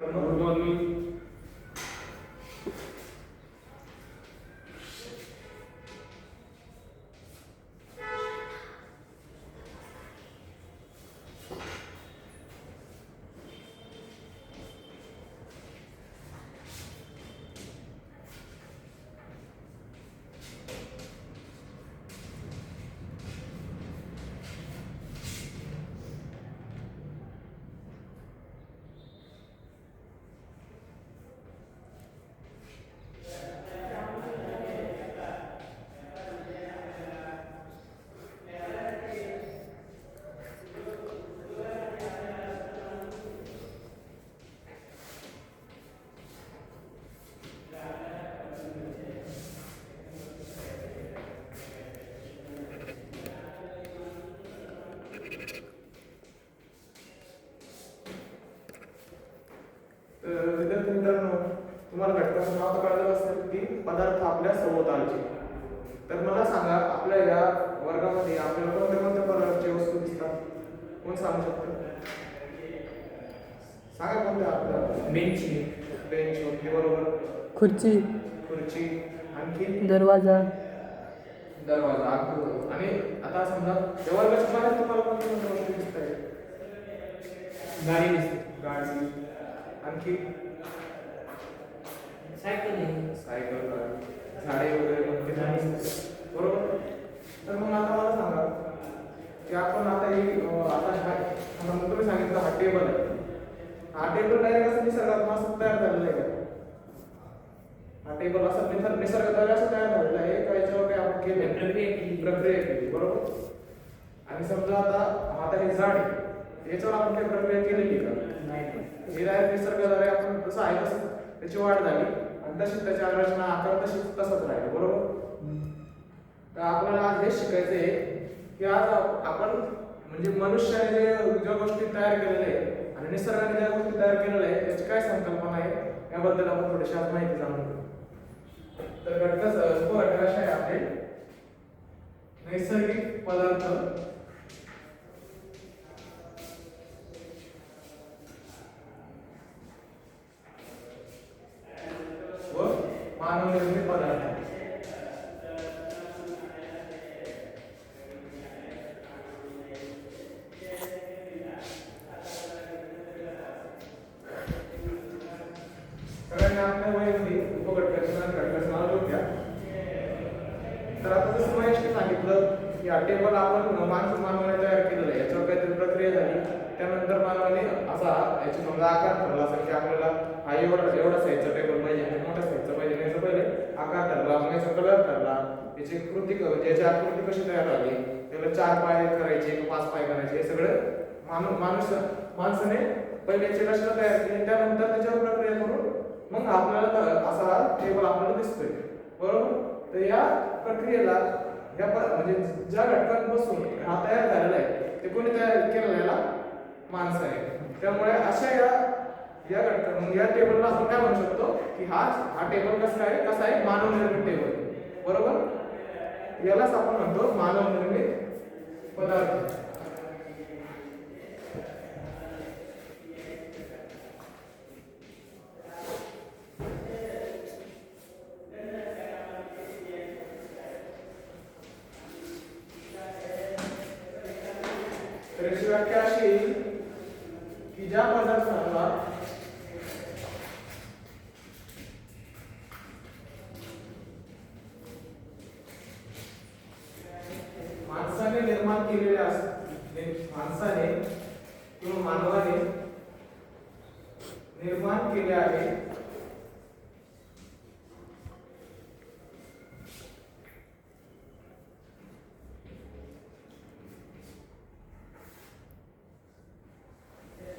Good morning. विद्यार्थी मित्रांनो, तुम्हाला घटकाचं नाव तर कळलं असेल की पदार्थ आपल्या सभोवतालचे. तर मला सांगा, आपल्या या वर्गामध्ये आपल्याला कोणत्या कोणत्या प्रकारची वस्तू दिसतात? कोण सांगू शकतो? सांगा कोणत्या? आपल्या बेंच होती, बरोबर. खुर्ची, खुर्ची, आणखी दरवाजा, आणि आता समजा या वर्गाच्या बाहेर तुम्हाला कोणत्या कोणत्या वस्तू दिसत आहेत? गाडी दिसते, गाडी, आणखी सायकल आहे, सायकल, झाडे वगैरे कोणते दिसतात, बरोबर. तर मग आता मला सांगा की आपण आता तुम्ही सांगितलं हा टेबल आहे. हा टेबल डायरेक्ट असं निसर्गात असं तयार झालेला आहे का? हा टेबल असं निसर्गाद्वारे असं तयार झालेला आहे का याच्यावर काही आपण प्रक्रिया केली, बरोबर. आणि समजा आता हे झाड आहे, याच्यावर आपण काही प्रक्रिया केलेली का? नाही. हे डायरेक्ट निसर्गाद्वारे आपण जसं आहे तसं त्याची वाढ झाली आणि तशीच त्याची रचना आकार तसंच राहिलं, बरोबर. तर आपल्याला आज हे शिकायचं आहे की आज आपण म्हणजे मनुष्याने ज्या गोष्टी तयार केलेल्या आहे आणि निसर्गाने ज्या गोष्टी तयार केलेल्या आहे त्याची काय संकल्पना आहे याबद्दल आपण थोडीशी आज माहिती जाणून घेऊ. तर घटक असे आहे आपले नैसर्गिक पदार्थ व मानवनिर्मित पदार्थ. सगळ्यांना आपल्या वयामध्ये उपघटकाचं नाव लिहून घ्या. तर आता जसं महेशने सांगितलं की हा टेबल आपण मानवाने तयार केलेलं आहे, याच्यावर काहीतरी प्रक्रिया झाली, त्यानंतर मानवाने असा याची समजा आकार ठरला असेल की आपल्याला हा एवढा साईजचा टेबल पाहिजे, मोठा साईजचा पाहिजे. याचा पहिले आकार ठरला, मग याचा कलर ठरला, याची कृती याची आकृती कशी तयार झाली, त्याला 4 पाय करायचे का 5 पाय करायचे, हे सगळं माणसाने पहिले याची रचना तयार केली, त्यानंतर त्याच्यावर प्रक्रिया करून मग आपल्याला असा टेबल आपल्याला दिसतोय, बरोबर. तर या प्रक्रियेला म्हणजे ज्या घटकांपासून हा तयार झालेला आहे ते कोणी तयार केलेला? माणसं आहे. त्यामुळे अशा या घटक या टेबलला आपण काय म्हणू शकतो की हा टेबल कसा आहे? मानवनिर्मित टेबल, बरोबर. यालाच आपण म्हणतो मानवनिर्मित पदार्थ. तर याची व्याख्या अशी येईल की ज्या पदार्थाला माणसाने निर्माण केलेले माणसाने किंवा मानवाने निर्माण केले आहे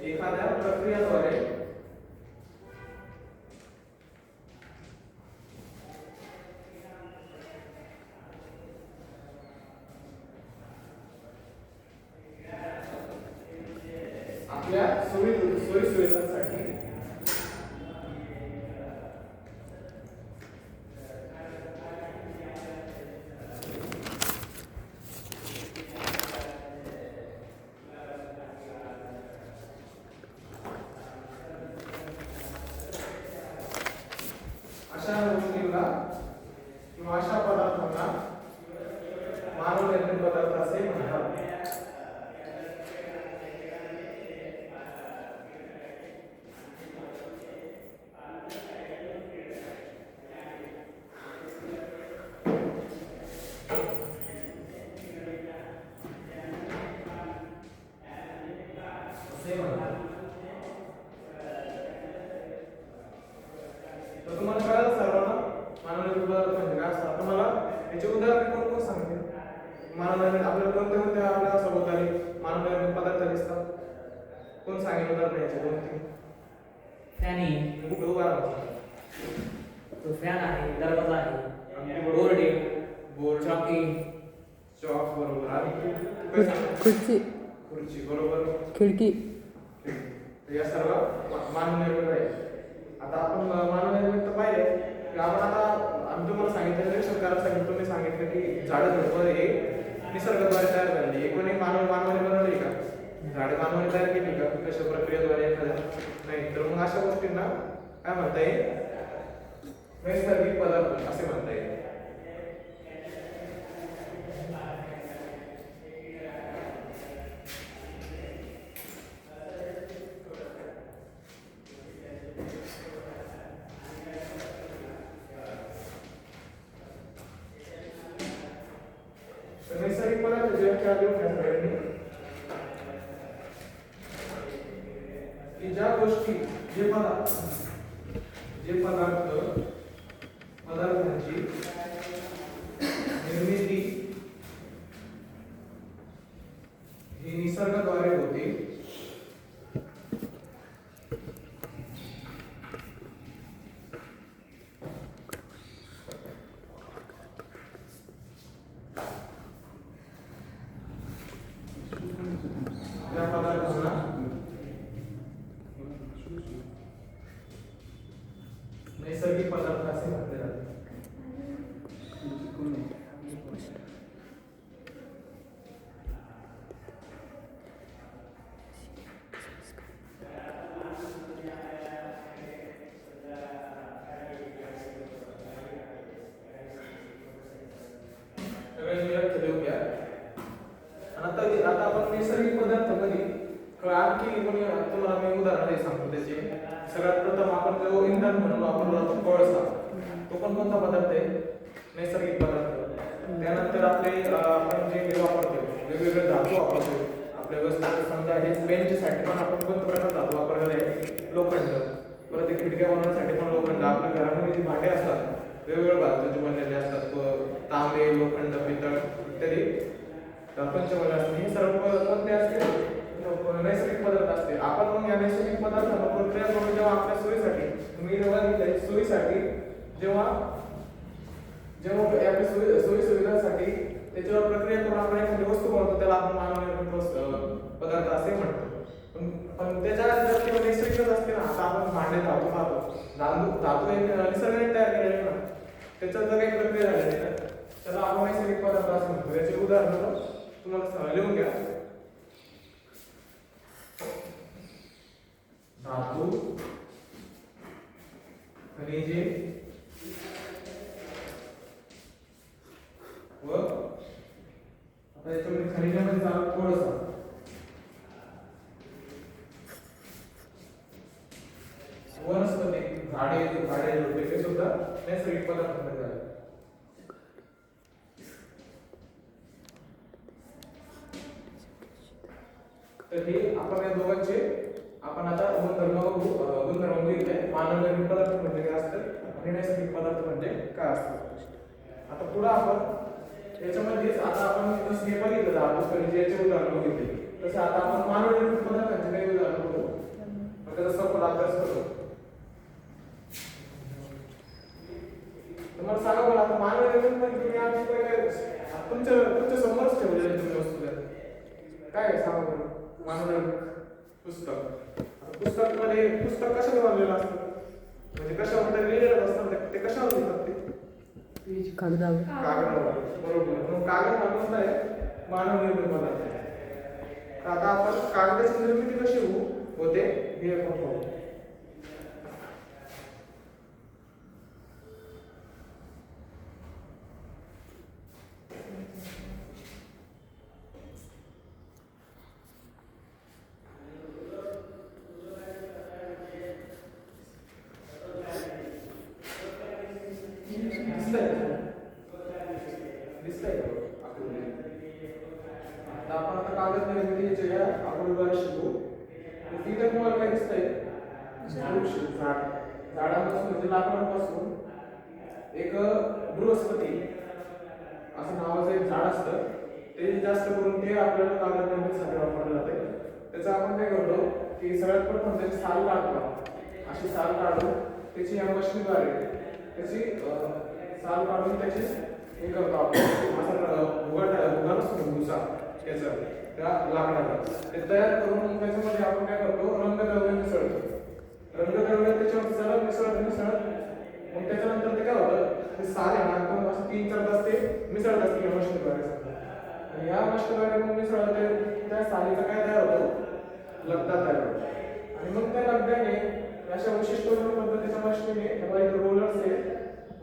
एखाद्या प्रक्रियेद्वारे आपल्या सोयीसुविधांसाठी अशा गोष्टींना किंवा अशा पदार्थांना मानवनिर्मित पदार्थ असे म्हणतात. तर तुम्हाला कळलं सर्वांना मानवनिर्मित पदार्थ म्हणजे काय असतं. आता मला याचे उदाहरण कोण कोण सांगते. मानवनिर्मित आपल्याला कोणते कोणते आपल्या सभोवताली मानवनिर्मित पदार्थ दिसतात. कोण सांगेल उदाहरण याचे दोन तीन. फॅन आहे, कुठं उभा राहा. तो फॅन आहे, दरवाजा आहे, बोर्ड आहे, बोर्ड, चॉकी, चॉक बरोबर. आणि काय सांगता? खुर्ची, खुर्ची बरोबर. खिडकी. तर या सर्व मानवनिर्मित आहे. आता आपण मानवनिर्मित तर पाहिले की आपण आता आम्ही तुम्हाला सांगितलं निरीक्षण करायला सांगितलं. तुम्ही सांगितलं की झाडं झुडपं हे निसर्गाद्वारे तयार झालेली. हे कोणी मानवाने बनवली का? झाडं मानवाने तयार केली का? कशा प्रक्रियेद्वारे एखाद्या नाही. तर मग अशा गोष्टींना काय म्हणता येईल? नैसर्गिक पदार्थ असे म्हणता येईल. नैसर्गिक पदार्थ जे व्याख्या देऊन घ्या की ज्या गोष्टी पदार्थांची निर्मिती ही निसर्गाद्वारे होते. त्या पदार्थांना नैसर्गिक पदार्थ असे म्हटले जाते. सगळ्यांनी लक्ष देऊ घ्या. आता आपण नैसर्गिक पदार्थामध्ये आणखी तुम्हाला मी उदाहरण सांगतो त्याचे. सगळ्यात प्रथम आपण जो इंधन म्हणून वापरला जातो कोळसा, तो पण कोणता पदार्थ आहे? नैसर्गिक पदार्थ. त्यानंतर आपण जे हे वापरतो वेगवेगळे धातू वापरतो आपल्या वस्तू. समजा हे बेंचसाठी पण आपण कोणत्या प्रकारचा धातू वापरलेला आहे? लोखंड. परत ते खिडक्या बनवण्यासाठी पण लोखंड. आपल्या घरामध्ये जी भांडे असतात वेगवेगळ्या धातूचे बनलेले असतात. तांबे, लोखंड, पितळ इत्यादी पंचमूल्य असते. हे सर्व कोणते असते? नैसर्गिक पदार्थ असते. आपण मग या नैसर्गिक पदार्थांना प्रक्रिया करून जेव्हा आपल्या सोयीसाठी मी सोयीसाठी जेव्हा आपल्या सोयी सुविधांसाठी त्याच्यावर प्रक्रिया करून आपण एखादी वस्तू बनवतो त्याला आपण मानवनिर्मित पदार्थ असे म्हणतो. पण त्याच्या जर किंवा नैसर्गिकच असते ना. आता आपण भांडे धातू पाहतो. धातू हे निसर्गाने तयार केलेले ना. त्याच्यात जर काही प्रक्रिया झालेली ना त्याला आपण नैसर्गिक पदार्थ असे म्हणतो. याचे उदाहरण तुम्हाला लिहून घ्या. धातू, खनिजे व आता याच्यामध्ये खनिजामध्ये झालं कोळसा. वनस्पती, झाडे झुडपे हे सुद्धा नैसर्गिक पदार्थांमध्ये झाले. तर हे आपण या दोघांचे आपण आता गुणधर्म बघितले. मानवनिर्मित पदार्थ म्हणजे काय असतं आणि नैसर्गिक पदार्थ म्हणजे काय असतं. आता पुढे आपण याच्यामध्येच आता आपण जसं हे बघितलं धातू खनिजे याचे उदाहरण बघितले तसं आता आपण मानवनिर्मित पदार्थांचे काही उदाहरण बघू. मग त्याचा सखोल अभ्यास करू. तुम्हाला सांगा बरं आता मानवनिर्मित म्हणजे तुम्ही आमची पहिले तुमच्या समोरच ठेवलेले तुम्ही वस्तू काय आहे सांगा बरं. मानवनिर्मित पुस्तक मध्ये पुस्तक कशावर बनलेलं असतं? म्हणजे कशावर तरी लिहिलेलं असतं. ते कशावर लिहितात? ते कागदावर. बरोबर. मग कागद हा कोणता आहे? मानवनिर्मित पदार्थ आहे. आता आपण कागदाची निर्मिती कशी होते हे आपण पाहू. वृक्ष झाडापासून म्हणजे लाकडापासून एक बृहस्पती असं नावाचं एक झाड असतं, ते जास्त करून ते आपल्याला कागद निर्मितीसाठी वापरलं जाते. त्याचं आपण काय करतो की सगळ्यात प्रथम त्याची साल काढतो, अशी साल काढून त्याची या मशीनद्वारे त्याची साल काढून त्याची हे करतो आपण भुगा नसतो भुसा त्याचा त्या लाकडाला ते तयार करून मग त्याच्यामध्ये आपण काय करतो रंगद्रव्य मिसळतो. रंगद्रव्य त्याच्यावर सरळ मिसळत मग त्याच्यानंतर ते काय होतं ते साल आहे ना एकदम असं 3-4 तास ते मिसळत असते या मशीनद्वारे. आणि या मशीनद्वारे मग मिसळते त्या सालीचा काय तयार होतो लगदा तयार होतो. आणि मग त्या लगद्याने अशा विशिष्ट पद्धतीच्या मशीनने रोलर्स आहे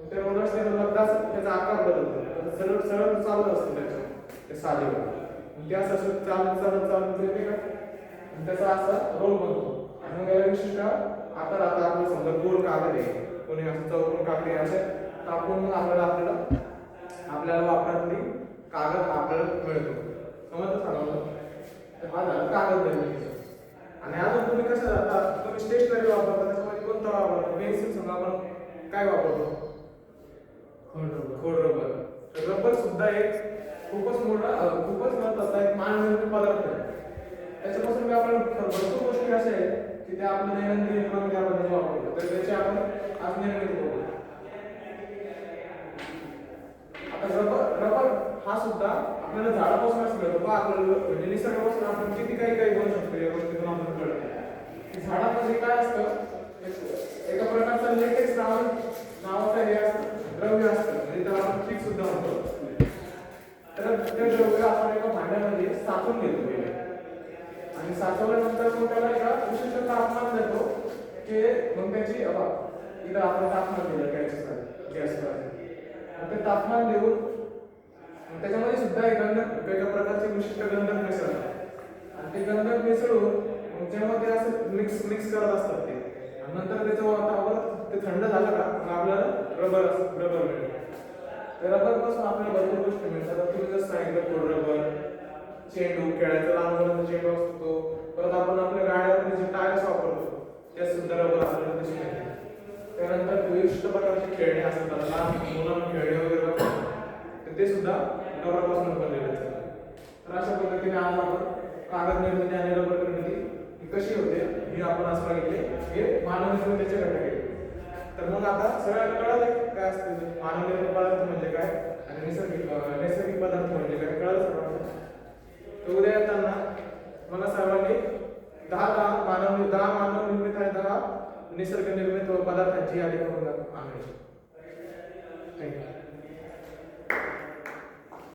त्या रोलर्सने लगदा त्याचा आकार बदलतो, सरळ सरळ चालत असतो त्या सालीवर. ते असं चालत येते का त्याचा असा रोल बनतो. आणि मग याला विशिष्ट आकार आता आपलं समजा गोल कागद आहे, कोणी असं चौकोन कागद असे कापून मग आपल्याला वापरातली कागद आपल्याला मिळतो. समजतं सांगा तर हा झाला कागद निर्मितीचा. आणि अजून तुम्ही कसं जाता तुम्ही स्टेशनरी वापरता त्याच्यामध्ये कोणता वापरता पेन्सिल समजा आपण काय वापरतो खोड रबर. रबर सुद्धा एक खूपच महत्त्वाचा एक मानवनिर्मित पदार्थ आहे. त्याच्यापासून मी आपण भरपूर गोष्टी अशा आहेत की त्या आपल्या दैनंदिन जीवनामध्ये आपण वापरतो, तर त्याची आपण आज निर्मिती करू. आता रबर हा सुद्धा आपल्याला झाडापासूनच मिळतो. आपल्याला म्हणजे निसर्गापासून आपण किती काही बनवू शकतो या गोष्टीतून आपल्याला कळतं. झाडामध्ये काय असतं एका प्रकारचा लेटेक्स नावाचं हे असतं द्रव्य असतं, म्हणजे त्याला आपण पीक सुद्धा म्हणतो. तर ते द्रव्य आपण एका भांड्यामध्ये साचून घेतो पहिले आणि साचवल्यानंतर मग त्याला एका विशिष्ट तापमान देतो की मग त्याची इथं आपण तापमान दिलं गॅसवर ते तापमान देऊन त्याच्यामध्ये सुद्धा एक गंधक वेगळ्या प्रकारचे विशिष्ट गंधक मिसळतात. आणि ते गंधक मिसळून जेव्हा ते असं मिक्स करत असतात ते आणि नंतर त्याचं वातावरण ते थंड झालं का मग आपल्याला रबर मिळतं. त्या रबरपासून आपल्याला भरपूर गोष्टी मिळतात. तुम्ही जसं सांगितलं खोड रबर, चेंडू खेळायचा लहान मुलांचा चेंडू असतो, परत आपण आपल्या गाड्यावर जे टायर्स वापरतो त्या सुद्धा रबर आपल्याला तसे मिळते. त्यानंतर विशिष्ट प्रकारचे खेळणे असतात, लहान मुलांना खेळणे वगैरे वापरतात ते सुद्धा रबरापासून बनलेले असतात. तर अशा पद्धतीने आज आपण कागद निर्मिती आणि रबर निर्मिती ही कशी होते हे आपण आज बघितले. हे मानव निर्मितीचे घटक आहेत. तर मग आता सगळ्यांना कळालं काय असते मानव निर्मित पदार्थ म्हणजे काय आणि नैसर्गिक पदार्थ म्हणजे काय कळलं सर्वांना. तर उद्या येताना मला सर्वांनी 10 मानव निर्मित आहे 10 निसर्ग निर्मित पदार्थांची यादी करून आणायची. थँक्यू.